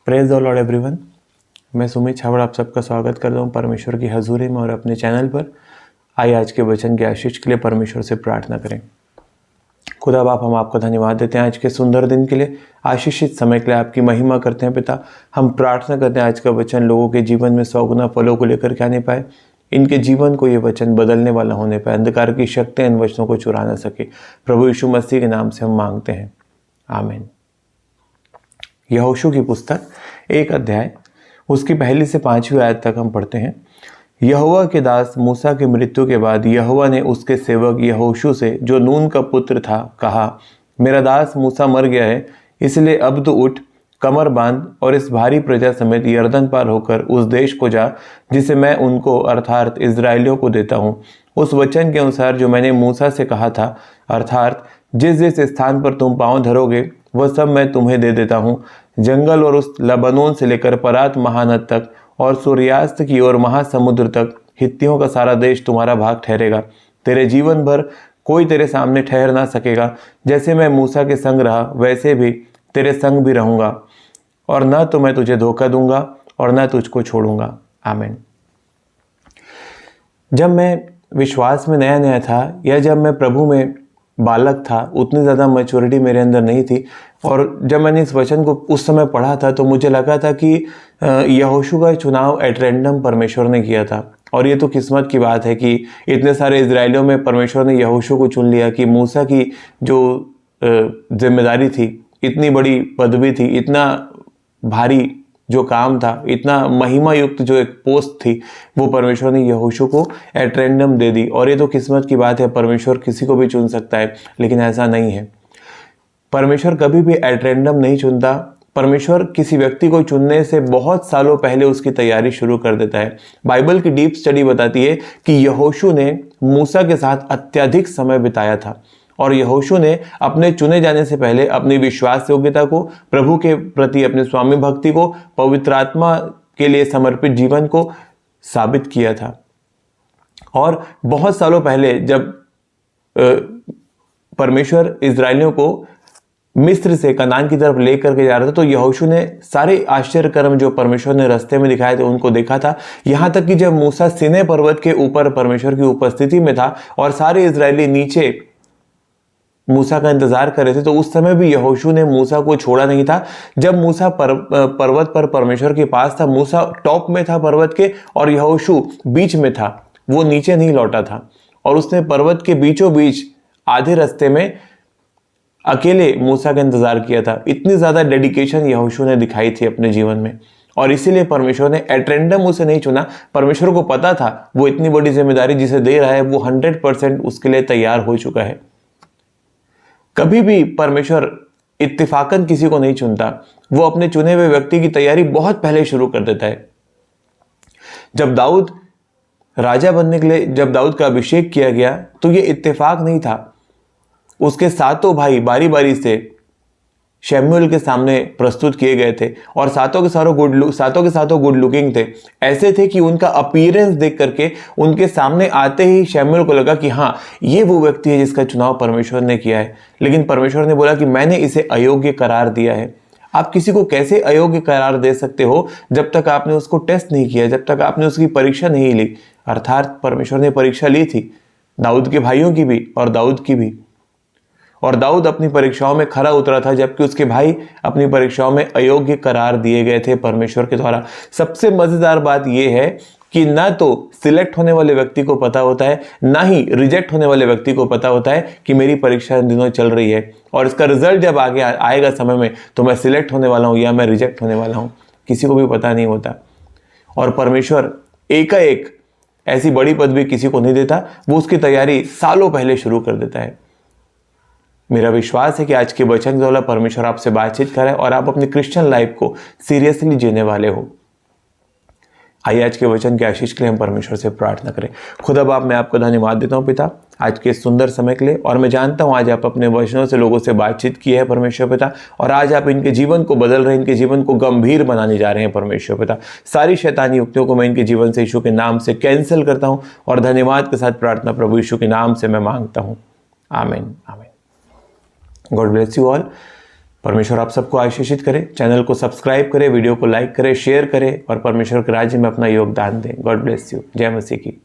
Praise the Lord everyone. मैं सुमित छावड़ आप सबका स्वागत करता हूँ परमेश्वर की हजूरी में और अपने चैनल पर। आइए आज के वचन की आशीष के लिए परमेश्वर से प्रार्थना करें। खुदा बाप, हम आपको धन्यवाद देते हैं आज के सुंदर दिन के लिए, आशीषित समय के लिए आपकी महिमा करते हैं पिता। हम प्रार्थना करते हैं आज का वचन लोगों के जीवन में 100 गुना फलों को लेकर के आने पाए, इनके जीवन को ये वचन बदलने वाला होने पाए, अंधकार की शक्तियाँ इन वचनों को चुरा ना सके। प्रभु यीशु मसीह के नाम से हम मांगते हैं, आमीन। यहोशू की पुस्तक 1 अध्याय उसकी 1 से 5 आयत तक हम पढ़ते हैं। यहोवा के दास मूसा की मृत्यु के बाद यहोवा ने उसके सेवक यहोशू से, जो नून का पुत्र था, कहा, मेरा दास मूसा मर गया है, इसलिए अब तो उठ, कमर बांध और इस भारी प्रजा समेत यरदन पार होकर उस देश को जा जिसे मैं उनको अर्थात इजराइलियों को देता हूँ, उस वचन के अनुसार जो मैंने मूसा से कहा था, अर्थात जिस जिस स्थान पर तुम पाँव धरोगे वह सब मैं तुम्हें दे देता हूँ। जंगल और उस लबनोन से लेकर परात महानद तक और सूर्यास्त की ओर महासमुद्र तक हित्तियों का सारा देश तुम्हारा भाग ठहरेगा। तेरे जीवन भर कोई तेरे सामने ठहर ना सकेगा। जैसे मैं मूसा के संग रहा वैसे भी तेरे संग भी रहूँगा, और न तो मैं तुझे धोखा दूंगा और न तुझको छोड़ूंगा। आमीन। जब मैं विश्वास में नया नया था या जब मैं प्रभु में बालक था, उतनी ज़्यादा मैच्योरिटी मेरे अंदर नहीं थी, और जब मैंने इस वचन को उस समय पढ़ा था तो मुझे लगा था कि यहोशू का चुनाव एट रैंडम परमेश्वर ने किया था। और ये तो किस्मत की बात है कि इतने सारे इजराइलियों में परमेश्वर ने यहोशू को चुन लिया कि मूसा की जो जिम्मेदारी थी, इतनी बड़ी पदवी थी, इतना भारी जो काम था, इतना महिमा युक्त जो एक पोस्ट थी, वो परमेश्वर ने यहोशू को एट रैंडम दे दी। और ये तो किस्मत की बात है, परमेश्वर किसी को भी चुन सकता है, लेकिन ऐसा नहीं है। परमेश्वर कभी भी एट रैंडम नहीं चुनता। परमेश्वर किसी व्यक्ति को चुनने से बहुत सालों पहले उसकी तैयारी शुरू कर देता है। बाइबल की डीप स्टडी बताती है कि यहोशू ने मूसा के साथ अत्यधिक समय बिताया था, और यहोशू ने अपने चुने जाने से पहले अपनी विश्वास योग्यता को, प्रभु के प्रति अपने स्वामी भक्ति को, पवित्र आत्मा के लिए समर्पित जीवन को साबित किया था। और बहुत सालों पहले जब परमेश्वर इजराइलियों को मिस्र से कनान की तरफ लेकर के जा रहा था, तो यहोशू ने सारे आश्चर्य कर्म जो परमेश्वर ने रास्ते में दिखाए थे उनको देखा था। यहाँ तक कि जब मूसा सीनै पर्वत के ऊपर परमेश्वर की उपस्थिति में था और सारे इजरायली नीचे मूसा का इंतजार कर रहे थे, तो उस समय भी यहोशू ने मूसा को छोड़ा नहीं था। जब मूसा पर्वत पर परमेश्वर के पास था, मूसा टॉप में था पर्वत के और यहोशू बीच में था, वो नीचे नहीं लौटा था। और उसने पर्वत के बीचों बीच आधे रास्ते में अकेले मूसा का इंतजार किया था। इतनी ज्यादा डेडिकेशन यहोशू ने दिखाई थी अपने जीवन में, और इसीलिए परमेश्वर ने एट रैंडम उसे नहीं चुना। परमेश्वर को पता था वो इतनी बड़ी जिम्मेदारी जिसे दे रहा है वो 100% उसके लिए तैयार हो चुका है। कभी भी परमेश्वर इत्तेफाकन किसी को नहीं चुनता, वो अपने चुने हुए व्यक्ति की तैयारी बहुत पहले शुरू कर देता है। जब दाऊद राजा बनने के लिए जब दाऊद का अभिषेक किया गया तो ये इत्तेफाक नहीं था। उसके सातों भाई बारी बारी से शमूएल के सामने प्रस्तुत किए गए थे, और सातों के सातों गुड लुकिंग थे। ऐसे थे कि उनका अपीयरेंस देख करके उनके सामने आते ही शमूएल को लगा कि हाँ, ये वो व्यक्ति है जिसका चुनाव परमेश्वर ने किया है। लेकिन परमेश्वर ने बोला कि मैंने इसे अयोग्य करार दिया है। आप किसी को कैसे अयोग्य करार दे सकते हो जब तक आपने उसको टेस्ट नहीं किया, जब तक आपने उसकी परीक्षा नहीं ली। अर्थात परमेश्वर ने परीक्षा ली थी दाऊद के भाइयों की भी और दाऊद की भी, और दाऊद अपनी परीक्षाओं में खरा उतरा था, जबकि उसके भाई अपनी परीक्षाओं में अयोग्य करार दिए गए थे परमेश्वर के द्वारा। सबसे मजेदार बात यह है कि ना तो सिलेक्ट होने वाले व्यक्ति को पता होता है, ना ही रिजेक्ट होने वाले व्यक्ति को पता होता है कि मेरी परीक्षा इन दिनों चल रही है, और इसका रिजल्ट जब आगे आएगा समय में तो मैं सिलेक्ट होने वाला हूँ या मैं रिजेक्ट होने वाला हूँ, किसी को भी पता नहीं होता। और परमेश्वर एकाएक ऐसी बड़ी पदवी किसी को नहीं देता, वो उसकी तैयारी सालों पहले शुरू कर देता है। मेरा विश्वास है कि आज के वचन के द्वारा परमेश्वर आपसे बातचीत करे और आप अपनी क्रिश्चियन लाइफ को सीरियसली जीने वाले हो। आइए आज के वचन के आशीष के लिए हम परमेश्वर से प्रार्थना करें। खुदा बाप, मैं आपको धन्यवाद देता हूं पिता आज के सुंदर समय के लिए, और मैं जानता हूं आज आप अपने वचनों से लोगों से बातचीत की है परमेश्वर पिता, और आज आप इनके जीवन को बदल रहे हैं, इनके जीवन को गंभीर बनाने जा रहे हैं परमेश्वर पिता। सारी शैतानी युक्तियों को मैं इनके जीवन से यीशु के नाम से कैंसिल करता हूँ, और धन्यवाद के साथ प्रार्थना प्रभु यीशु के नाम से मैं मांगता हूँ, आमीन आमीन। God bless you all. परमेश्वर आप सबको आशीषित करे। चैनल को सब्सक्राइब करें, वीडियो को लाइक करें, शेयर करें और परमेश्वर के राज्य में अपना योगदान दें। God bless you. जय मसीह की।